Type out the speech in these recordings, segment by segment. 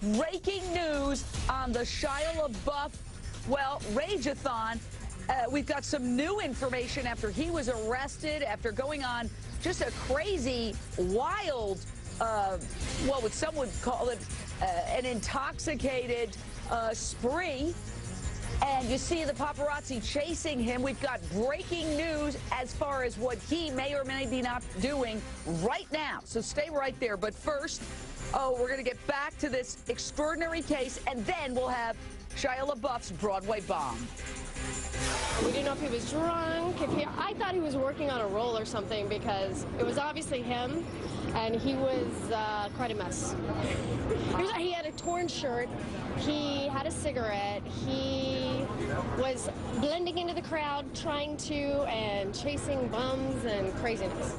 Breaking news on the Shia LaBeouf, well, Rage-a-thon. We've got some new information after he was arrested, after going on just a crazy, wild, what would some would call it, an intoxicated spree. And you see the paparazzi chasing him. We've got breaking news as far as what he may or may be not doing right now. So stay right there. But first, we're going to get back to this extraordinary case, and then we'll have Shia LaBeouf's Broadway bomb. We didn't know if he was drunk. I thought he was working on a role or something because it was obviously him, and he was quite a mess. He had a torn shirt. He had a cigarette. He was blending into the crowd, trying to, and chasing bums and craziness.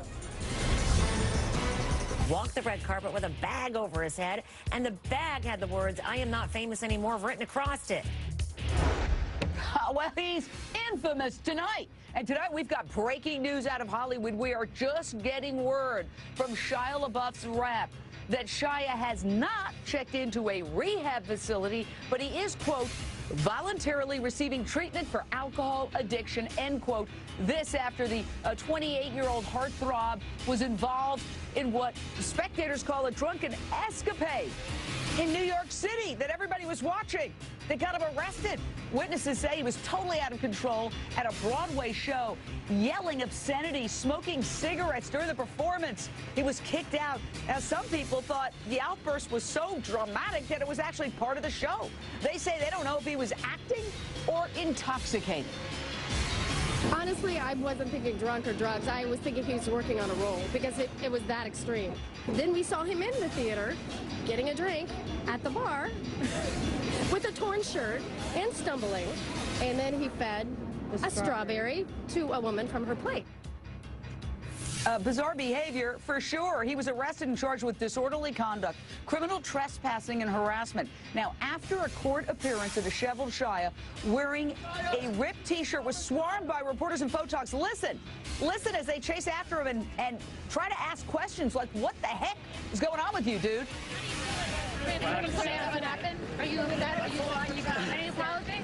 Walked the red carpet with a bag over his head, and the bag had the words, "I am not famous anymore," written across it. Well, he's infamous tonight. And tonight we've got breaking news out of Hollywood. We are just getting word from Shia LaBeouf's rep that Shia has not checked into a rehab facility, but he is, quote, voluntarily receiving treatment for alcohol addiction, end quote. This after the 28-year-old heartthrob was involved in what spectators call a drunken escapade in New York City that everybody was watching. They got him arrested. Witnesses say he was totally out of control at a Broadway show, yelling obscenities, smoking cigarettes during the performance. He was kicked out. Now, some people thought the outburst was so dramatic that it was actually part of the show. They say they don't know if he was acting or intoxicated. Honestly, I wasn't thinking drunk or drugs. I was thinking he was working on a role because it was that extreme. Then we saw him in the theater getting a drink at the bar with a torn shirt and stumbling, and then he fed a strawberry to a woman from her plate. Bizarre behavior, for sure. He was arrested and charged with disorderly conduct, criminal trespassing, and harassment. Now, after a court appearance, a disheveled Shia wearing a ripped T-shirt was swarmed by reporters and photogs. Listen as they chase after him and try to ask questions like, what the heck is going on with you, dude? What happened? Are you got any apology?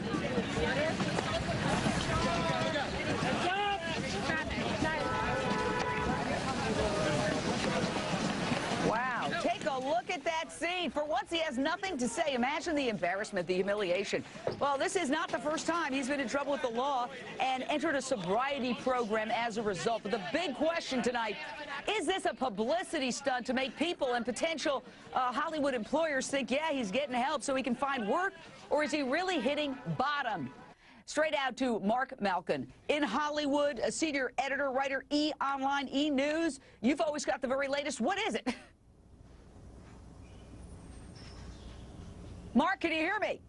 Wow, take a look at that scene. For once, he has nothing to say. Imagine the embarrassment, the humiliation. Well, this is not the first time he's been in trouble with the law and entered a sobriety program as a result. But the big question tonight, is this a publicity stunt to make people and potential Hollywood employers think, yeah, he's getting help so he can find work, or is he really hitting bottom? Straight out to Mark Malkin in Hollywood, a senior editor, writer, E! Online, E! News. You've always got the very latest. What is it? Mark, can you hear me?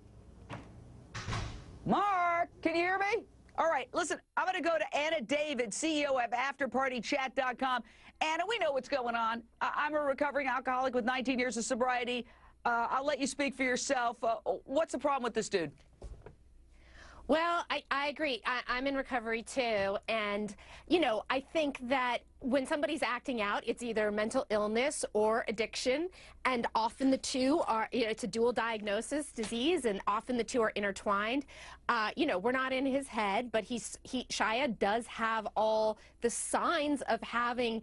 Mark, can you hear me? All right, listen, I'm going to go to Anna David, CEO of AfterPartyChat.com. Anna, we know what's going on. I'm a recovering alcoholic with 19 years of sobriety. I'll let you speak for yourself. What's the problem with this dude? Well, I agree. I'm in recovery too, and I think that when somebody's acting out, it's either mental illness or addiction, and often the two are, it's a dual diagnosis disease, and often the two are intertwined. We're not in his head, but Shia does have all the signs of having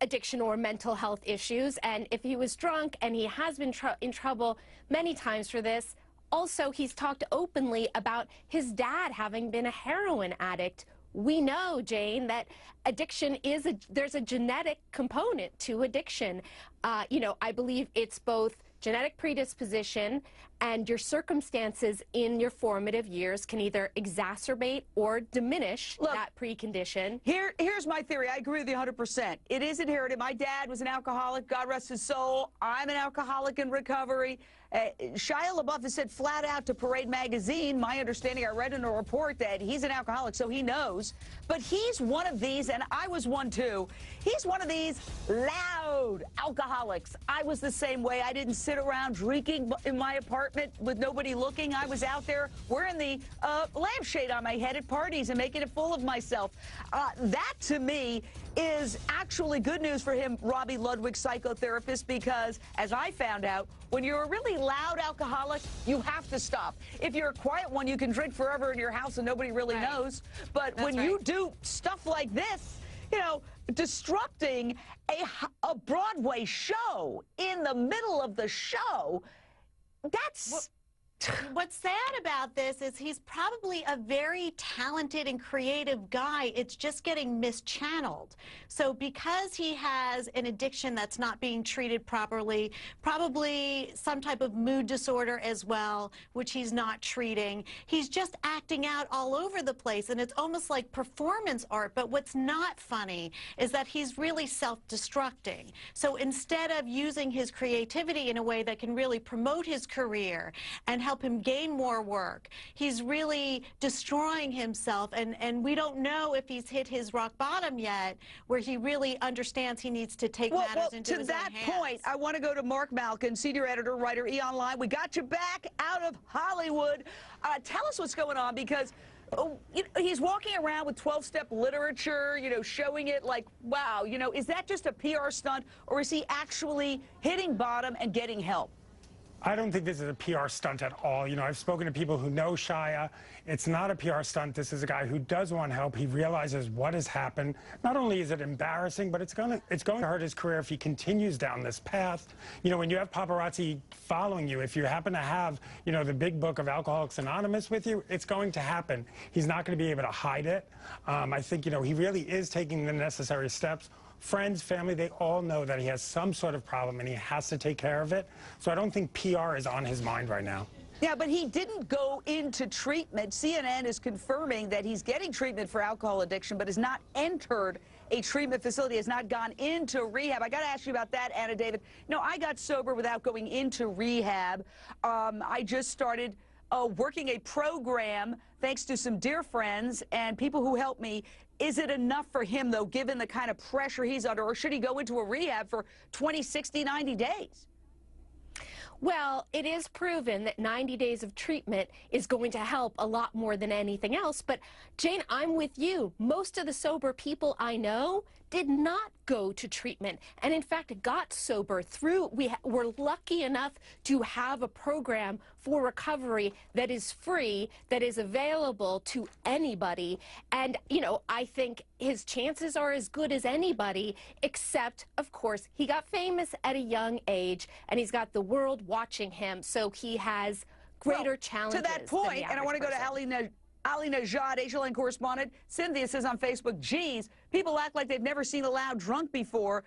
addiction or mental health issues, and if he was drunk, and he has been in trouble many times for this. Also, he's talked openly about his dad having been a heroin addict. We know, Jane, that addiction there's a genetic component to addiction. I believe it's both genetic predisposition and your circumstances in your formative years can either exacerbate or diminish that precondition. Here's my theory. I agree with you 100%. It is inherited. My dad was an alcoholic. God rest his soul. I'm an alcoholic in recovery. Shia LaBeouf has said flat out to Parade magazine, my understanding, I read in a report that he's an alcoholic, so he knows. But he's one of these, and I was one too, he's one of these loud alcoholics. I was the same way. I didn't sip sit around drinking in my apartment with nobody looking. I was out there wearing the lampshade on my head at parties and making it full of myself. That, to me, is actually good news for him, Robbie Ludwig, psychotherapist, because, as I found out, when you're a really loud alcoholic, you have to stop. If you're a quiet one, you can drink forever in your house and nobody really knows. But when you do stuff like this, you know, disrupting a Broadway show in the middle of the show, that's... What's sad about this is he's probably a very talented and creative guy. It's just getting mischanneled. So because he has an addiction that's not being treated properly, probably some type of mood disorder as well, which he's not treating, he's just acting out all over the place, and it's almost like performance art. But what's not funny is that he's really self-destructing. So instead of using his creativity in a way that can really promote his career and help him gain more work, he's really destroying himself, and we don't know if he's hit his rock bottom yet, where he really understands he needs to take matters into his own hands. To that point, I want to go to Mark Malkin, senior editor, writer, E! Online. We got you back out of Hollywood. Tell us what's going on, because he's walking around with 12-step literature, you know, showing it like, wow, you know, is that just a PR stunt, or is he actually hitting bottom and getting help? I don't think this is a PR stunt at all. You know, I've spoken to people who know Shia. It's not a PR stunt. This is a guy who does want help. He realizes what has happened. Not only is it embarrassing, but it's going to hurt his career if he continues down this path. You know, when you have paparazzi following you, if you happen to have, you know, the big book of Alcoholics Anonymous with you, it's going to happen. He's not going to be able to hide it. I think, you know, he really is taking the necessary steps. Friends, family, they all know that he has some sort of problem and he has to take care of it. So I don't think PR is on his mind right now. Yeah, but he didn't go into treatment. CNN is confirming that he's getting treatment for alcohol addiction, but has not entered a treatment facility, has not gone into rehab. I got to ask you about that, Anna David. No, I got sober without going into rehab. I just started working a program thanks to some dear friends and people who helped me. Is it enough for him, though, given the kind of pressure he's under, or should he go into a rehab for 20, 60, 90 days? Well, it is proven that 90 days of treatment is going to help a lot more than anything else. But, Jane, I'm with you. Most of the sober people I know did not go to treatment and, in fact, got sober through. We were lucky enough to have a program for recovery that is free, that is available to anybody. And, you know, I think his chances are as good as anybody, except, of course, he got famous at a young age and he's got the world watching him. So he has greater challenges. To that point, and I want to go to Ali Najad, Asia-Line correspondent. Cynthia says on Facebook, geez, people act like they've never seen a loud drunk before.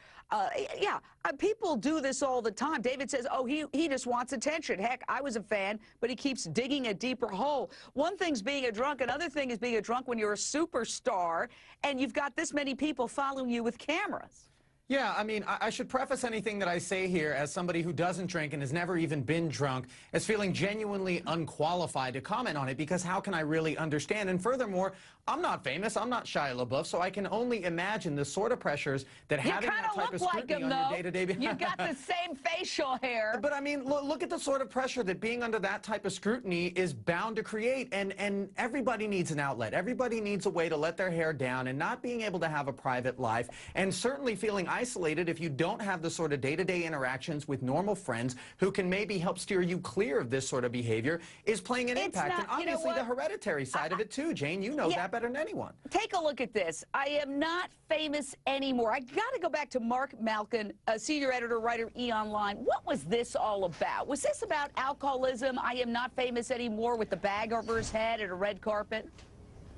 People do this all the time. David says, oh, he just wants attention. Heck, I was a fan, but he keeps digging a deeper hole. One thing's being a drunk. Another thing is being a drunk when you're a superstar and you've got this many people following you with cameras. Yeah, I mean, I should preface anything that I say here as somebody who doesn't drink and has never even been drunk as feeling genuinely unqualified to comment on it, because how can I really understand? And furthermore, I'm not famous. I'm not Shia LaBeouf, so I can only imagine the sort of pressures that having that type of scrutiny on your day-to-day... You've got the same facial hair. But, I mean, look at the sort of pressure that being under that type of scrutiny is bound to create, and everybody needs an outlet. Everybody needs a way to let their hair down, and not being able to have a private life, and certainly feeling isolated if you don't have the sort of day-to-day interactions with normal friends who can maybe help steer you clear of this sort of behavior is playing an impact. And obviously the hereditary side of it too, Jane. You know that better than anyone. Take a look at this. I am not famous anymore. I got to go back to Mark Malkin, a senior editor, writer, E! Online. What was this all about? Was this about alcoholism? I am not famous anymore with the bag over his head at a red carpet?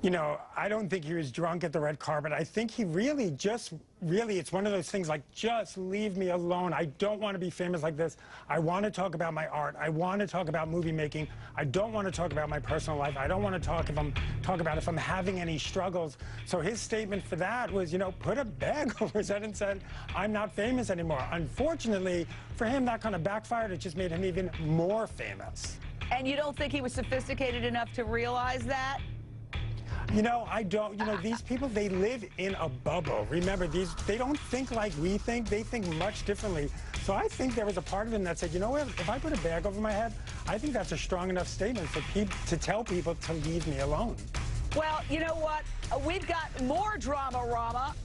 You know, I don't think he was drunk at the red carpet. I think he really it's one of those things like, just leave me alone. I don't want to be famous like this. I want to talk about my art. I want to talk about movie making. I don't want to talk about my personal life. I don't want to talk about if I'm having any struggles. So his statement for that was, you know, put a bag over his head and said, I'm not famous anymore. Unfortunately, for him, that kind of backfired. It just made him even more famous. And you don't think he was sophisticated enough to realize that? You know, I don't. You know, these people, they live in a bubble. Remember, they don't think like we think. They think much differently. So I think there was a part of him that said, you know what, if I put a bag over my head, I think that's a strong enough statement for people to tell people to leave me alone. Well, you know what? We've got more drama-rama.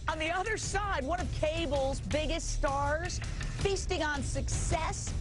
On the other side, one of cable's biggest stars, feasting on success